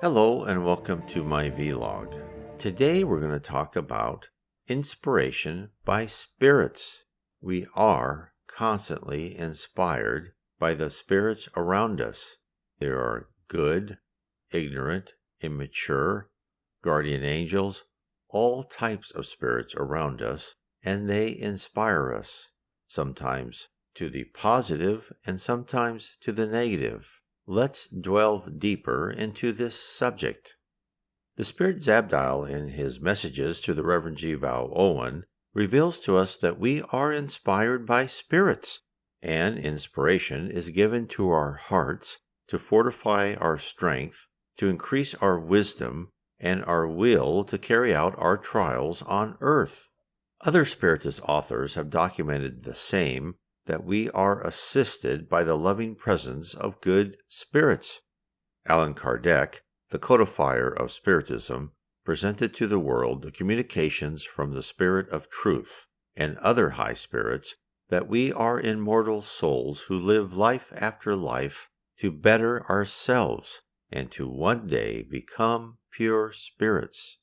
Hello and welcome to my vlog. Today we're going to talk about inspiration by spirits. We are constantly inspired by the spirits around us. There are good, ignorant, immature, guardian angels, all types of spirits around us, and they inspire us, sometimes to the positive and sometimes to the negative. Let's delve deeper into this subject. The Spirit Zabdiel, in his messages to the Reverend G. Vale Owen, reveals to us that we are inspired by spirits, and inspiration is given to our hearts to fortify our strength, to increase our wisdom, and our will to carry out our trials on earth. Other Spiritist authors have documented the same, that we are assisted by the loving presence of good spirits. Allan Kardec, the codifier of Spiritism, presented to the world the communications from the Spirit of Truth and other high spirits that we are immortal souls who live life after life to better ourselves and to one day become pure spirits.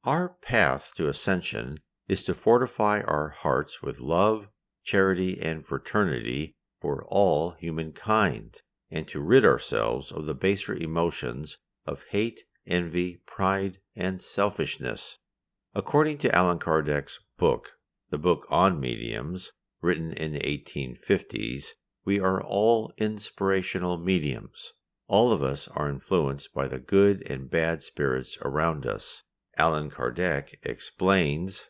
Our path to ascension is to fortify our hearts with love, charity, and fraternity for all humankind, and to rid ourselves of the baser emotions of hate, envy, pride, and selfishness. According to Allan Kardec's book, the Book on Mediums, written in the 1850s, we are all inspirational mediums. All of us are influenced by the good and bad spirits around us. Allan Kardec explains,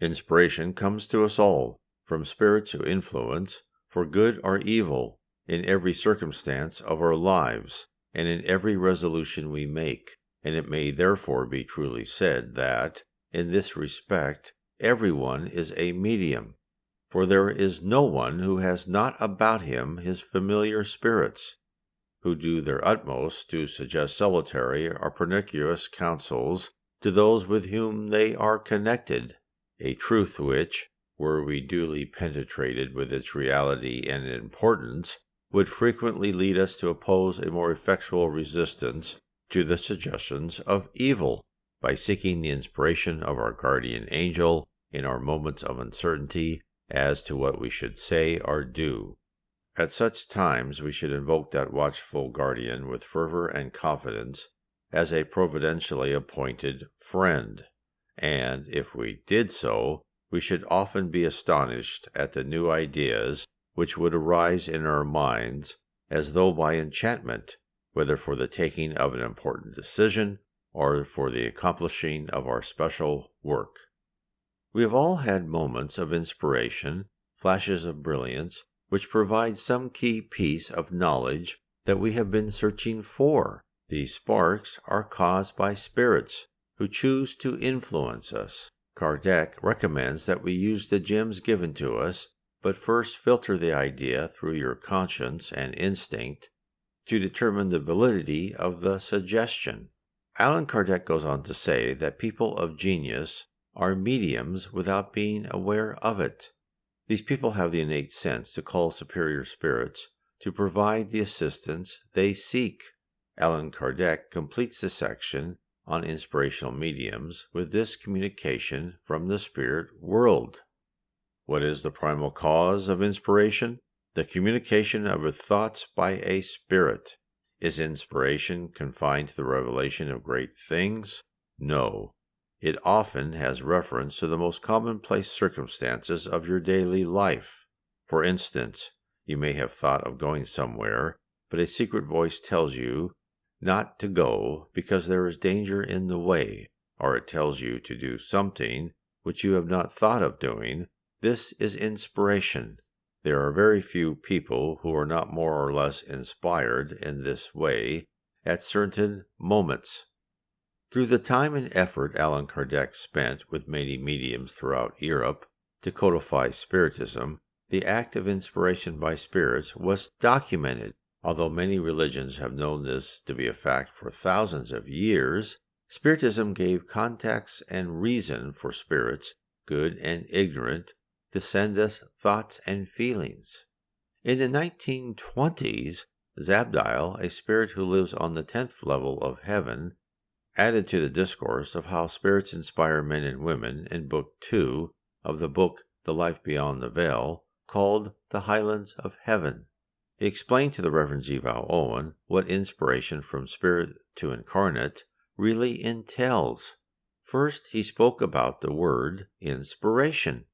"Inspiration comes to us all, from spirits who influence, for good or evil, in every circumstance of our lives, and in every resolution we make, and it may therefore be truly said that, in this respect, everyone is a medium, for there is no one who has not about him his familiar spirits, who do their utmost to suggest salutary or pernicious counsels to those with whom they are connected, a truth which, were we duly penetrated with its reality and importance, would frequently lead us to oppose a more effectual resistance to the suggestions of evil, by seeking the inspiration of our guardian angel in our moments of uncertainty as to what we should say or do. At such times we should invoke that watchful guardian with fervor and confidence as a providentially appointed friend, and if we did so, we should often be astonished at the new ideas which would arise in our minds as though by enchantment, whether for the taking of an important decision or for the accomplishing of our special work. We have all had moments of inspiration, flashes of brilliance, which provide some key piece of knowledge that we have been searching for. These sparks are caused by spirits who choose to influence us. Kardec recommends that we use the gems given to us, but first filter the idea through your conscience and instinct to determine the validity of the suggestion. Allan Kardec goes on to say that people of genius are mediums without being aware of it. These people have the innate sense to call superior spirits to provide the assistance they seek. Allan Kardec completes the section on inspirational mediums with this communication from the spirit world. What is the primal cause of inspiration? The communication of thoughts by a spirit. Is inspiration confined to the revelation of great things? No. It often has reference to the most commonplace circumstances of your daily life. For instance, you may have thought of going somewhere, but a secret voice tells you not to go because there is danger in the way, or it tells you to do something which you have not thought of doing. This is inspiration. There are very few people who are not more or less inspired in this way at certain moments. Through the time and effort Allan Kardec spent with many mediums throughout Europe to codify Spiritism, the act of inspiration by spirits was documented. Although many religions have known this to be a fact for thousands of years, Spiritism gave context and reason for spirits, good and ignorant, to send us thoughts and feelings. In the 1920s, Zabdiel, a spirit who lives on the 10th level of heaven, added to the discourse of how spirits inspire men and women in Book 2 of the book The Life Beyond the Veil, called The Highlands of Heaven. He explained to the Reverend Vale Owen what inspiration from spirit to incarnate really entails. First, he spoke about the word inspiration.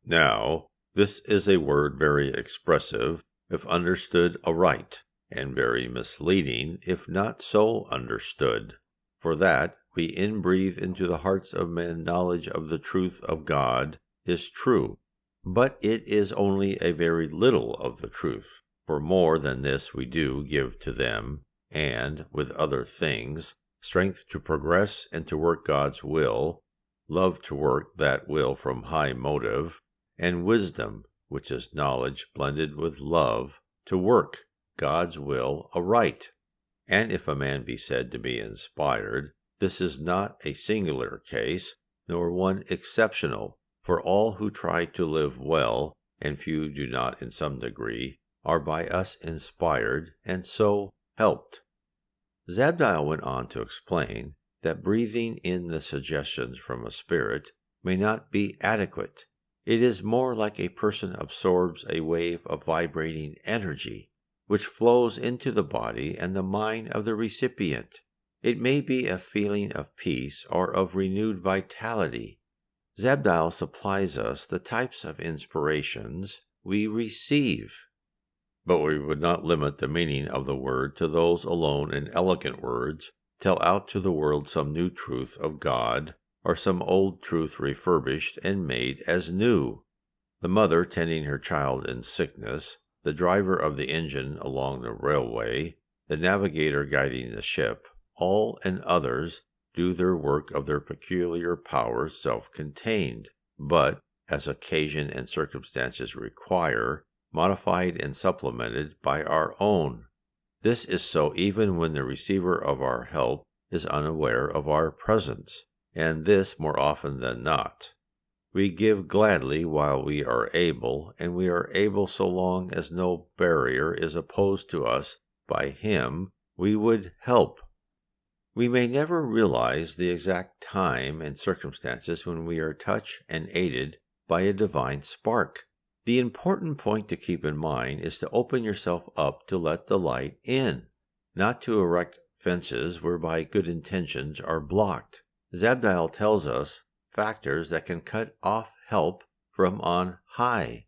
Now, this is a word very expressive if understood aright, and very misleading if not so understood. For that, we inbreathe into the hearts of men knowledge of the truth of God is true, but it is only a very little of the truth, for more than this we do give to them, and, with other things, strength to progress and to work God's will, love to work that will from high motive, and wisdom, which is knowledge blended with love, to work God's will aright. And if a man be said to be inspired, this is not a singular case, nor one exceptional, for all who try to live well, and few do not in some degree, are by us inspired, and so helped. Zabdiel went on to explain that breathing in the suggestions from a spirit may not be adequate. It is more like a person absorbs a wave of vibrating energy, which flows into the body and the mind of the recipient. It may be a feeling of peace or of renewed vitality. Zabdiel supplies us the types of inspirations we receive. But we would not limit the meaning of the word to those alone in elegant words, tell out to the world some new truth of God, or some old truth refurbished and made as new. The mother tending her child in sickness, the driver of the engine along the railway, the navigator guiding the ship, all and others do their work of their peculiar powers self-contained, but, as occasion and circumstances require, modified and supplemented by our own. This is so even when the receiver of our help is unaware of our presence, and this more often than not. We give gladly while we are able, and we are able so long as no barrier is opposed to us by him we would help. We may never realize the exact time and circumstances when we are touched and aided by a divine spark. The important point to keep in mind is to open yourself up to let the light in, not to erect fences whereby good intentions are blocked. Zabdiel tells us factors that can cut off help from on high.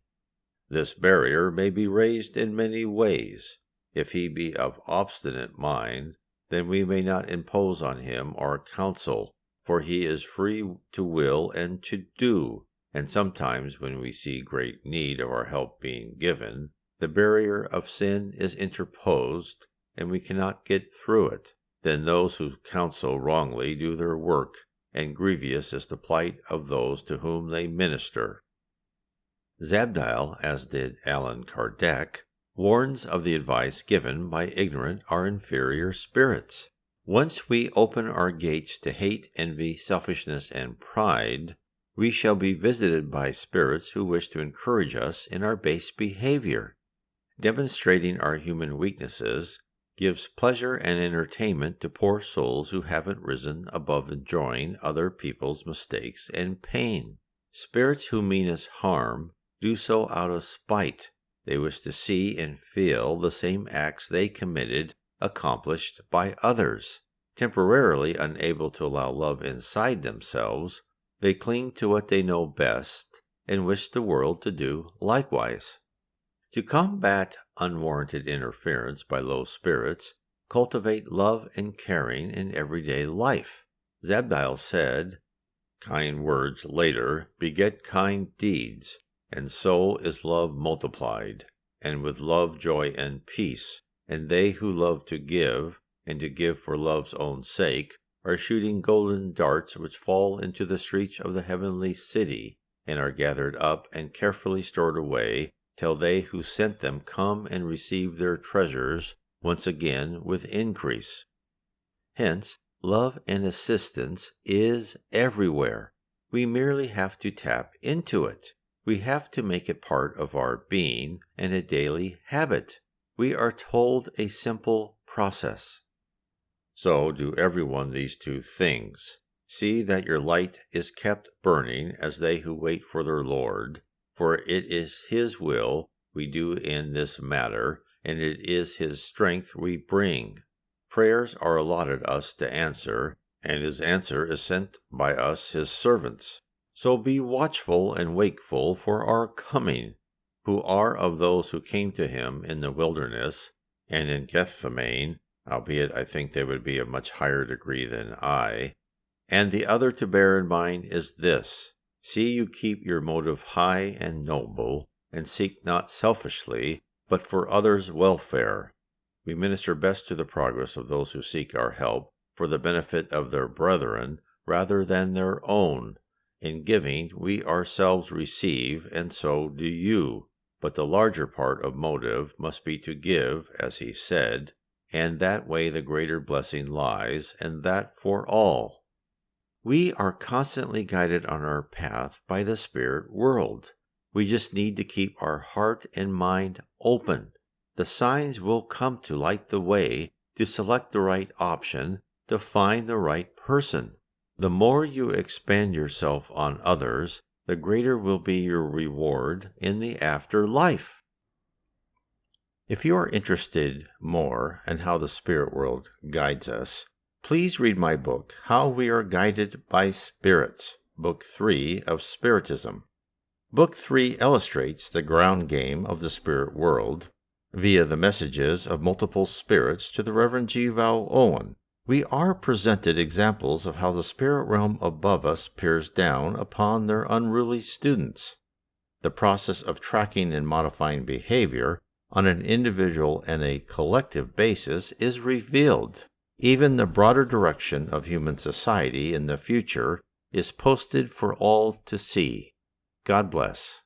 This barrier may be raised in many ways. If he be of obstinate mind, then we may not impose on him our counsel, for he is free to will and to do, and sometimes when we see great need of our help being given, the barrier of sin is interposed, and we cannot get through it. Then those who counsel wrongly do their work, and grievous is the plight of those to whom they minister. Zabdiel, as did Allan Kardec, warns of the advice given by ignorant or inferior spirits. Once we open our gates to hate, envy, selfishness, and pride, we shall be visited by spirits who wish to encourage us in our base behavior. Demonstrating our human weaknesses gives pleasure and entertainment to poor souls who haven't risen above enjoying other people's mistakes and pain. Spirits who mean us harm do so out of spite. They wish to see and feel the same acts they committed accomplished by others. Temporarily unable to allow love inside themselves, they cling to what they know best and wish the world to do likewise. To combat unwarranted interference by low spirits, cultivate love and caring in everyday life. Zabdiel said, "Kind words later beget kind deeds, and so is love multiplied, and with love joy and peace, and they who love to give, and to give for love's own sake, are shooting golden darts which fall into the streets of the heavenly city, and are gathered up and carefully stored away, till they who sent them come and receive their treasures once again with increase." Hence, love and assistance is everywhere. We merely have to tap into it. We have to make it part of our being and a daily habit. we are told a simple process. So do everyone these two things. See that your light is kept burning as they who wait for their Lord, for it is His will we do in this matter, and it is His strength we bring. Prayers are allotted us to answer, and His answer is sent by us His servants. So be watchful and wakeful for our coming, who are of those who came to Him in the wilderness and in Gethsemane, albeit I think they would be a much higher degree than I. And the other to bear in mind is this: see you keep your motive high and noble, and seek not selfishly, but for others' welfare. We minister best to the progress of those who seek our help for the benefit of their brethren rather than their own. In giving, we ourselves receive, and so do you. But the larger part of motive must be to give, as he said, and that way the greater blessing lies, and that for all. We are constantly guided on our path by the spirit world. We just need to keep our heart and mind open. The signs will come to light the way, to select the right option, to find the right person. The more you expand yourself on others, the greater will be your reward in the afterlife. If you are interested more in how the spirit world guides us, please read my book, How We Are Guided by Spirits, Book 3 of Spiritism. Book 3 illustrates the ground game of the spirit world via the messages of multiple spirits to the Reverend Vale Owen. We are presented examples of how the spirit realm above us peers down upon their unruly students. The process of tracking and modifying behavior on an individual and a collective basis is revealed. Even the broader direction of human society in the future is posted for all to see. God bless.